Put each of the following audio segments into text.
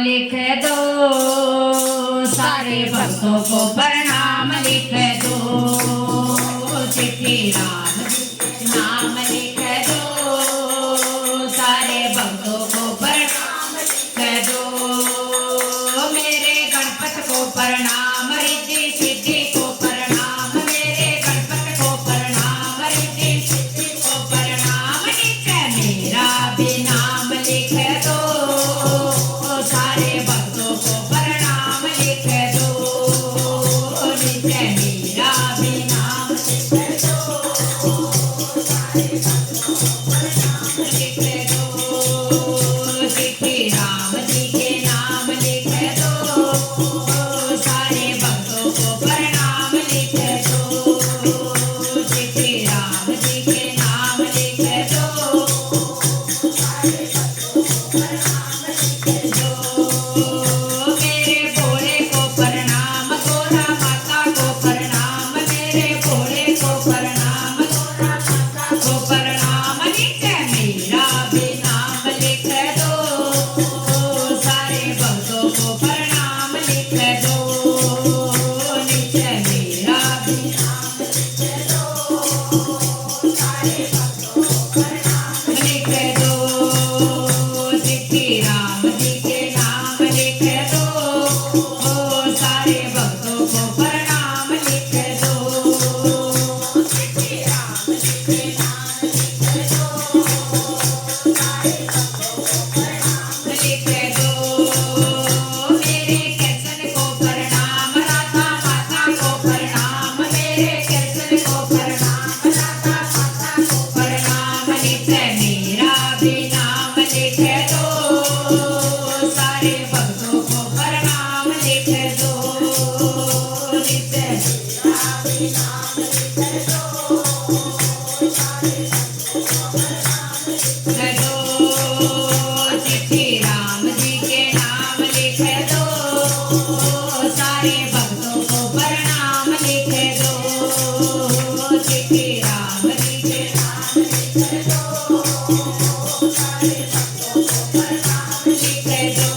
लिख दो, सारे भक्तों को प्रणाम लिख दो। चिट्ठी राम नाम लिख दो, सारे भक्तों को प्रणाम लिख दो। मेरे गणपत को प्रणाम, रिद्धि सिद्धि को प्रणाम, मेरे गणपत को प्रणाम, रिद्धि सिद्धि को प्रणाम। लिख मेरा भी नाम लिख दो, सारे भक्तों को प्रणाम लिख दो। लिख मेरा भी नाम लिख दो, सारे भक्तों को प्रणाम लिख दो। चिट्ठी राम जी के नाम लिख दो, सारे भक्तों को प्रणाम लिख दो। चिट्ठी राम जी के नाम लिख दो, सारे भक्तों को प्रणाम लिख दो। मेरे भोले को प्रणाम, गोरा माता को प्रणाम, मेरे भोले को प्रणाम, गोरा माता को प्रणाम। लिख मेरा भी नाम लिख दो, सारे भक्तों को प्रणाम लिख दो। लिख मेरा भी नाम लिख दो, सारे भक्तों को प्रणाम लिख दो। चिट्ठी राम जी के नाम लिख दो, सारे भक्तों को प्रणाम लिख दो। चिट्ठी राम जी के नाम लिख दो, सारे भक्तों को प्रणाम लिख दो। मेरे कृष्ण को प्रणाम, राधा माता को प्रणाम, मेरे कृष्ण को प्रणाम, राधा माता को प्रणाम। लिख मेरा भी नाम लिख दो, सारे भक्तों को प्रणाम लिख दो। लिख मेरा भी नाम लिख दो, सारे भक्तों को प्रणाम लिख दो। चिट्ठी राम जी के नाम लिख दो, सारे भक्तों को प्रणाम लिख दो। चिट्ठी राम जी के नाम लिख दो, सारे भक्तों को प्रणाम लिख दो।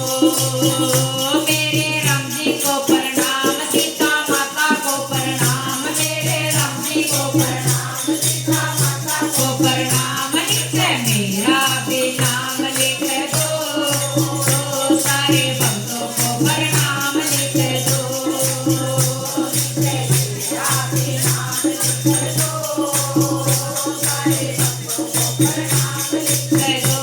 मेरे राम जी को प्रणाम, सीता माता को प्रणाम, मेरे राम जी को प्रणाम, सीता माता को प्रणाम। लिख मेरा भी नाम लिख दो, सारे भक्तों को प्रणाम लिख दो। लिख मेरा भी नाम लिख दो, सारे भक्तों को प्रणाम लिख दो।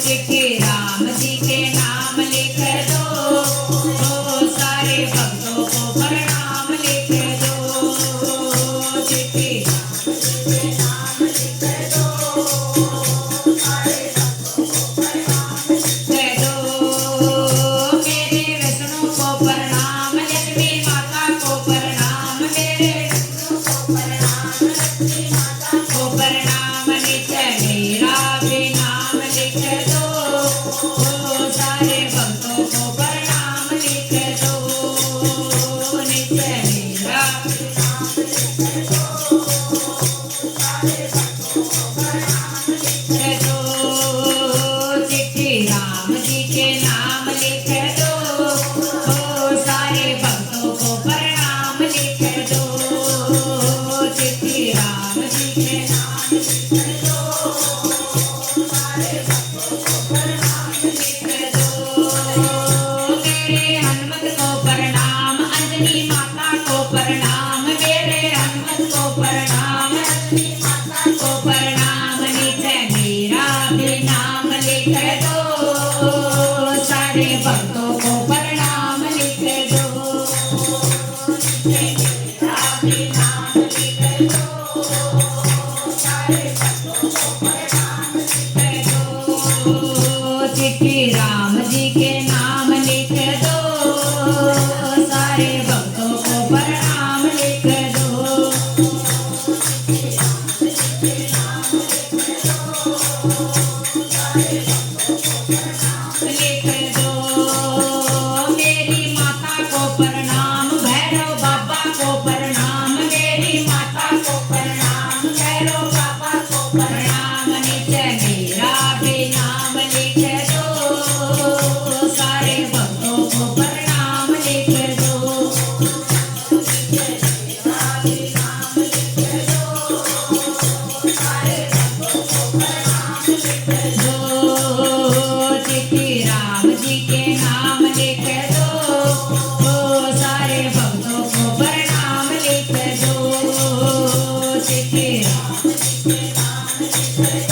चिट्ठी राम जी के नाम लिख दो, सारे भक्तों को प्रणाम लिख दो। चिट्ठी राम जी के नाम लिख दो, सारे भक्तों को प्रणाम लिख दो। मेरे विष्णु को प्रणाम, लक्ष्मी माता को प्रणाम, मेरे विष्णु को प्रणाम, लक्ष्मी माता को प्रणाम। लिख मेरा भी नाम लिख दो, सारे भक्तों को प्रणाम लिख दो। लिख मेरा भी नाम लिख दो, सारे भक्तों को प्रणाम लिख दो। चिट्ठी राम जी के नाम लिख दो, सारे भक्तों को प्रणाम लिख दो। चिट्ठी राम जी के नाम लिख दो, सारे भक्तों को प्रणाम लिख दो। मेरे हनुमत को प्रणाम, अंजनी माता को प्रणाम, मेरे हनुमत को प्रणाम, अंजनी माता को प्रणाम। लिख मेरा भी नाम लिख दो, सारे भक्तों को प्रणाम लिख दो। लिख मेरा भी नाम लिख दो, सारे भक्तों को प्रणाम लिख दो। चिट्ठी राम जी के नाम लिख दो, सारे भक्तों को प्रणाम लिख दो। चिट्ठी राम जी के नाम लिख दो, सारे भक्तों को प्रणाम लिख दो। मेरी माता को प्रणाम, भैरव बाबा को प्रणाम, मेरी माता को प्रणाम, भैरव बाबा को प्रणाम। लिख मेरा भी नाम लिख दो, चिट्ठी राम जी के नाम लिख दो, सारे भक्तों को प्रणाम लिख दो। चिट्ठी राम जी के नाम लिख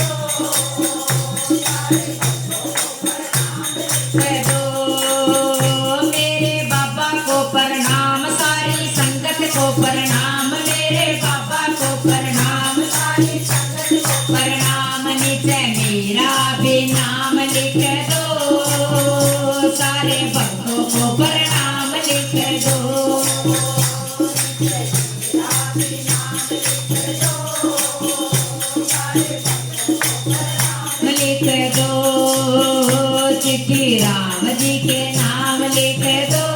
दो, मेरे बाबा को प्रणाम, सारी संगत को प्रणाम, मेरे बाबा को प्रणाम, सारी संगत को प्रणाम। नित्य मेरा भी नाम लिख दो, सारे भक्तों को प्रणाम लिख दो। लिख दो, चिट्ठी राम जी के नाम लिख दो,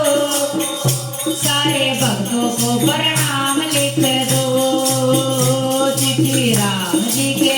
सारे भक्तों को प्रणाम लिख दो। चिट्ठी राम जी के